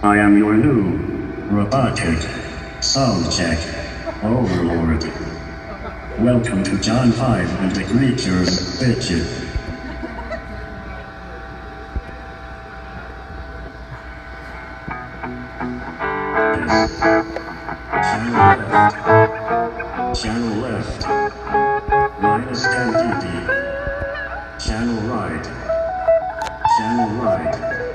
I am your new robotic soundcheck overlord. Welcome to John 5 and the creatures bitches. Channel left. Minus 10 dB. Channel right. Channel right.